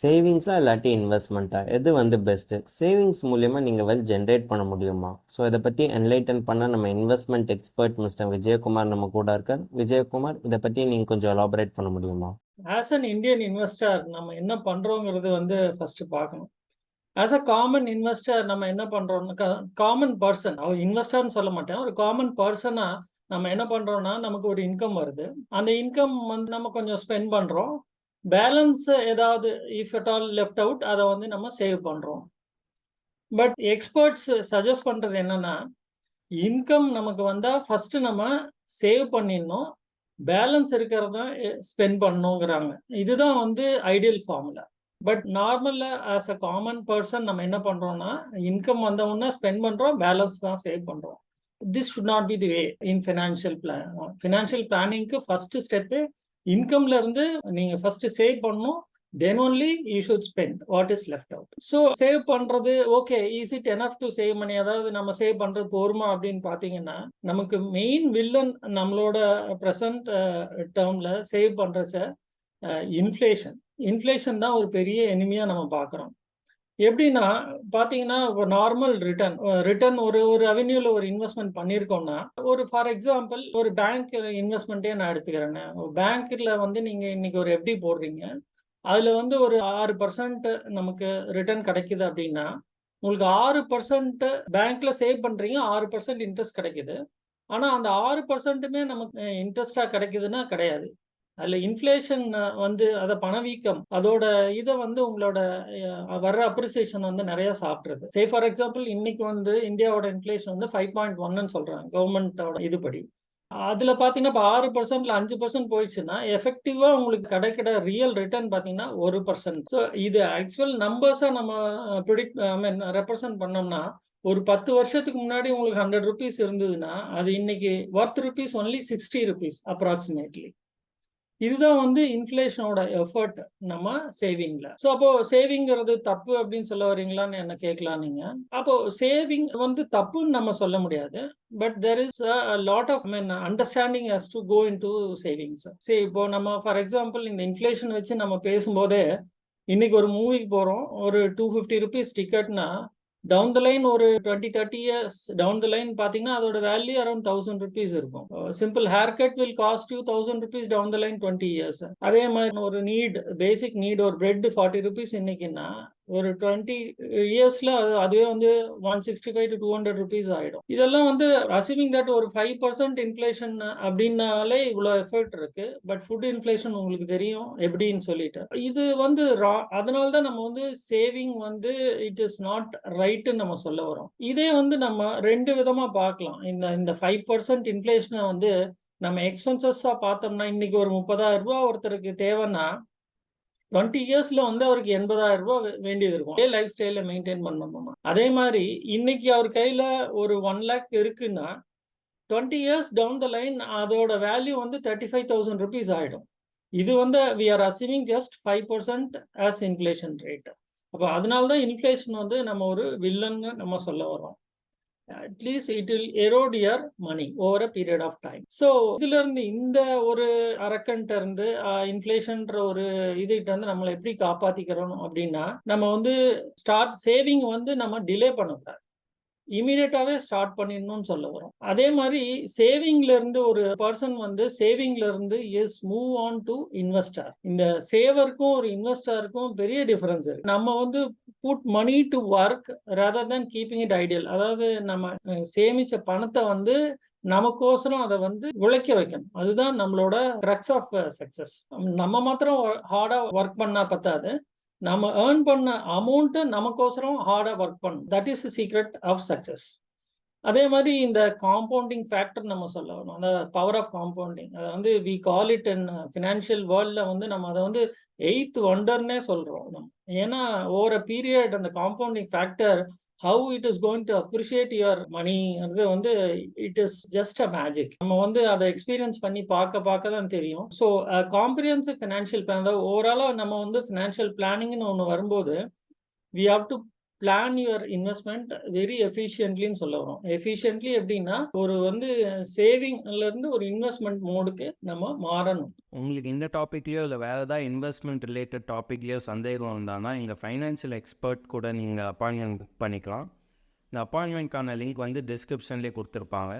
சேவிங்ஸா இல்லாட்டி இன்வெஸ்ட்மெண்ட்டா எது வந்து பெஸ்ட்டு? சேவிங்ஸ் மூலியமா நீங்க வெல்த் ஜென்ரேட் பண்ண முடியுமா? ஸோ இதை பற்றி என்லைட்டன் பண்ண நம்ம இன்வெஸ்ட்மெண்ட் எக்ஸ்பர்ட் மிஸ்டர் விஜயகுமார் நம்ம கூட இருக்கார். விஜயகுமார், இதை பற்றி நீங்கள் கொஞ்சம் எலாபரேட் பண்ண முடியுமா? ஆஸ் அன் இந்தியன் இன்வெஸ்டர் நம்ம என்ன பண்றோங்கிறது வந்து ஃபர்ஸ்ட் பார்க்கணும். ஆஸ் அ காமன் இன்வெஸ்டர் நம்ம என்ன பண்றோம்னா, காமன் பர்சன், அவர் இன்வெஸ்டர்னு சொல்ல மாட்டேன், ஒரு காமன் பர்சனா நம்ம என்ன பண்றோம்னா, நமக்கு ஒரு இன்கம் வருது. அந்த இன்கம் வந்து நம்ம கொஞ்சம் ஸ்பெண்ட் பண்றோம். பேலன்ஸ் ஏதாவது if at all left out அதை வந்து நம்ம சேவ் பண்றோம். பட் எக்ஸ்பர்ட்ஸ் சஜஸ்ட் பண்றது என்னன்னா, இன்கம் நமக்கு வந்தா ஃபர்ஸ்ட் நம்ம சேவ் பண்ணிடணும், பேலன்ஸ் இருக்கிறத ஸ்பெண்ட் பண்ணணுங்கிறாங்க. இதுதான் வந்து ஐடியல் ஃபார்முலா. பட் நார்மலா ஆஸ் அ காமன் பர்சன் நம்ம என்ன பண்றோம்னா, இன்கம் வந்த உடனே ஸ்பெண்ட் பண்றோம், பேலன்ஸ் தான் சேவ் பண்றோம். This should not be the way in financial plan. Financial பிளானிங்க்கு ஃபர்ஸ்ட் ஸ்டெப்பு இன்கம்ல இருந்து நீங்க ஃபர்ஸ்ட் சேவ் பண்ணணும். Then only you should spend what is left out. So save பண்றது okay, is it enough to save money? அதாவது நம்ம save பண்றது போருமா அப்படின்னு பாத்தீங்கன்னா, நமக்கு மெயின் வில்லன் நம்மளோட ப்ரெசன்ட் டேர்ம்ல சேவ் பண்றச்ச இன்ஃப்ளேஷன். இன்ஃப்ளேஷன் தான் ஒரு பெரிய எனிமியா நம்ம பார்க்குறோம். எப்படின்னா பார்த்தீங்கன்னா, ஒரு நார்மல் ரிட்டர்ன் ஒரு ஒரு அவென்யூல ஒரு இன்வெஸ்ட்மெண்ட் பண்ணியிருக்கோம்னா, ஒரு ஃபார் எக்ஸாம்பிள் ஒரு பேங்க் இன்வெஸ்ட்மெண்ட்டே நான் எடுத்துக்கிறேங்க. பேங்க்ல வந்து நீங்க இன்னைக்கு ஒரு எஃப்டி போடுறீங்க. அதுல வந்து ஒரு 6% நமக்கு ரிட்டர்ன் கிடைக்குது அப்படின்னா, உங்களுக்கு 6% பேங்க்ல சேவ் பண்றீங்க, 6% இன்ட்ரெஸ்ட் கிடைக்குது. ஆனா அந்த 6%மே நமக்கு இன்ட்ரெஸ்ட்டா கிடைக்குதுன்னா கிடையாது. அதுல இன்ஃப்ளேஷன் வந்து அத பணவீக்கம் அதோட இத வந்து உங்களோட வர்ற அப்ரிசியேஷன் வந்து நெறைய சாப்பிட்ருது. சே ஃபார் எக்ஸாம்பிள் இன்னைக்கு வந்து இந்தியாவோட இன்ஃப்ளேஷன் வந்து 5.1ன்னு சொல்றாங்க கவர்மெண்ட்டோட இதுபடி. அதுல பார்த்தீங்கன்னா, இப்ப 6%ல 5% போயிடுச்சுன்னா, எஃபெக்டிவா உங்களுக்கு கிடைக்கிற ரியல் ரிட்டர்ன் பார்த்தீங்கன்னா 1%. ஸோ இது ஆக்சுவல் நம்பர்ஸா நம்ம ஐ மீன் ரெப்ரசன்ட் பண்ணோம்னா, ஒரு 10 வருஷத்துக்கு முன்னாடி உங்களுக்கு ₹100 இருந்ததுன்னா, அது இன்னைக்கு வொர்த் ரூப்பீஸ் ஒன்லி ₹60 அப்ராக்ஸிமேட்லி. இதுதான் வந்து இன்ஃப்ளேஷனோட எஃபர்ட் நம்ம சேவிங்ல. ஸோ அப்போ சேவிங்கிறது தப்பு அப்படின்னு சொல்ல வரீங்களான்னு என்ன கேட்கலாம் நீங்க. அப்போ சேவிங் வந்து தப்புன்னு நம்ம சொல்ல முடியாது. But there is a lot of understanding has to go into savings. சரி, இப்போ நம்ம ஃபார் எக்ஸாம்பிள் இந்த இன்ஃப்ளேஷன் வச்சு நம்ம பேசும்போதே, இன்னைக்கு ஒரு மூவிக்கு போறோம். ஒரு ₹250 டிக்கெட்னா, டவுன் த லைன் ஒரு 20, 30 இயர்ஸ் டவுன் த லைன் பார்த்தீங்கன்னா, அதோட வேல்யூ அரவுண்ட் ₹1000 இருக்கும். Simple hair cut will cost you ₹1000 down the line 20 years. அதே மாதிரி ஒரு பேசிக் நீட் ஒரு பிரெட் ₹40 இன்னைக்குன்னா, ஒரு 20 இயர்ஸ்ல அதுவே வந்து ₹165 to ₹200 ஆயிடும். இதெல்லாம் வந்து அஸ்யூமிங் தட் ஒரு 5% இன்ஃப்ளேஷன் அப்படின்னாலே இவ்வளோ எஃபெக்ட் இருக்கு. பட் ஃபுட் இன்ஃப்ளேஷன் உங்களுக்கு தெரியும் எப்படின்னு சொல்லிட்டு. இது வந்து அதனால தான் நம்ம வந்து சேவிங் வந்து இட் இஸ் நாட் ரைட்ன்னு நம்ம சொல்ல வரோம். இதே வந்து நம்ம 2 விதமா பார்க்கலாம். இந்த இந்த 5% இன்ஃப்ளேஷனை வந்து நம்ம எக்ஸ்பென்சஸா பார்த்தோம்னா, இன்னைக்கு ஒரு ₹30,000 ஒருத்தருக்கு தேவைன்னா, 20 இயர்ஸ்ல வந்து அவருக்கு ₹80,000 வேண்டியது இருக்கும். அதே லைஃப் ஸ்டைல மெயின்டைன் பண்ணணும்னா. அதே மாதிரி இன்னைக்கு அவர் கையில ஒரு 1 லேக் இருக்குன்னா, 20 இயர்ஸ் டவுன் த லைன் அதோட வேல்யூ வந்து ₹35,000 ஆயிடும். இது வந்து we are assuming just 5% as inflation rate. அப்ப அதனால தான் இன்ஃப்ளேஷன் வந்து நம்ம ஒரு வில்லன்னு நம்ம சொல்ல வரோம். At least it will erode your money over a period of time. So இதுல இருந்து இந்த ஒரு அரக்கன்ட்ட இருந்து இன்ஃப்ளேஷன்ற ஒரு இதுகிட்ட இருந்து நம்மளை எப்படி காப்பாத்திக்கிறோம் அப்படின்னா, நம்ம வந்து ஸ்டார்ட் சேவிங் வந்து நம்ம டிலே பண்ணக்கூடாது. இமீடியட்டாவே ஸ்டார்ட் பண்ணிடணும்னு சொல்ல வரோம். அதே மாதிரி சேவிங்ல இருந்து ஒரு பர்சன் வந்து சேவிங்ல இருந்து is move on to investor. இந்த சேவருக்கும் ஒரு இன்வெஸ்டருக்கும் பெரிய டிஃபரன்ஸ் இருக்கு. நம்ம வந்து put money to work rather than keeping it ideal. அதாவது நம்ம சேமிச்ச பணத்தை வந்து நமக்கோசரம் அதை வந்து உழைக்க வைக்கணும். அதுதான் நம்மளோட கிரக்ஸ் ஆஃப் சக்சஸ். நம்ம மாத்திரம் ஹார்டா ஒர்க் பண்ணா பத்தாது, நம்ம ஏர்ன் பண்ண அமௌண்ட் நமக்கோசரம் ஹார்டா ஒர்க் பண்ணணும். That is the secret of success. அதே மாதிரி இந்த காம்பவுண்டிங் ஃபேக்டர் நம்ம சொல்ல வரோம். அந்த பவர் ஆஃப் காம்பவுண்டிங். அதை வந்து we call it in financial வேர்ல்ட்ல வந்து நம்ம அதை வந்து 8th வண்டர்னே சொல்றோம் நம்ம. ஏன்னா ஓவர் அ பீரியட் அந்த compounding factor how it is going to appreciate your money அது வந்து it is just a magic. நம்ம வந்து அதை எக்ஸ்பீரியன்ஸ் பண்ணி பார்க்க தான் தெரியும். ஸோ காம்ப்ரிஹென்சிவ் ஃபினான்ஷியல் பிளான், அதாவது ஓவராலா நம்ம வந்து ஃபினான்ஷியல் பிளானிங்னு ஒன்று வரும்போது we have to plan your investment very எஃபிஷியன்ட்லின்னு சொல்ல வரோம். எஃபிஷியன்ட்லி எப்படின்னா, ஒரு வந்து சேவிங்லேருந்து ஒரு இன்வெஸ்ட்மெண்ட் மோடுக்கு நம்ம மாறணும். உங்களுக்கு இந்த டாப்பிக்லேயோ இல்லை வேறு ஏதாவது இன்வெஸ்ட்மெண்ட் ரிலேட்டட் டாப்பிக்லேயோ சந்தேகம் இருந்தானா எங்கள் ஃபைனான்ஷியல் எக்ஸ்பர்ட் கூட நீங்கள் அப்பாயின்மெண்ட் புக் பண்ணிக்கலாம். இந்த அப்பாயின்மெண்ட்கான லிங்க் வந்து டிஸ்கிரிப்ஷன்லேயே கொடுத்துருப்பாங்க.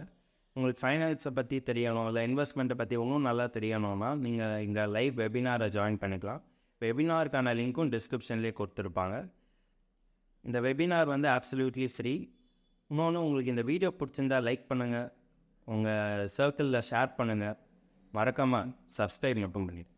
உங்களுக்கு ஃபைனான்ஸை பற்றி தெரியணும் இல்லை இன்வெஸ்ட்மெண்ட்டை பற்றி இன்னும் நல்லா தெரியணும்னா நீங்கள் இங்கே லைவ் வெபினாரை ஜாயின் பண்ணிக்கலாம். வெபினாருக்கான லிங்க்கும் டிஸ்கிரிப்ஷன்லேயே கொடுத்துருப்பாங்க. இந்த வெபினார் வந்து அப்சல்யூட்லி ஃப்ரீ. இன்னொன்று, உங்களுக்கு இந்த வீடியோ பிடிச்சிருந்தா லைக் பண்ணுங்கள், உங்கள் சர்க்கிளில் ஷேர் பண்ணுங்கள், மறக்காமல் சப்ஸ்கிரைப் மட்டும் பண்ணிடுங்க.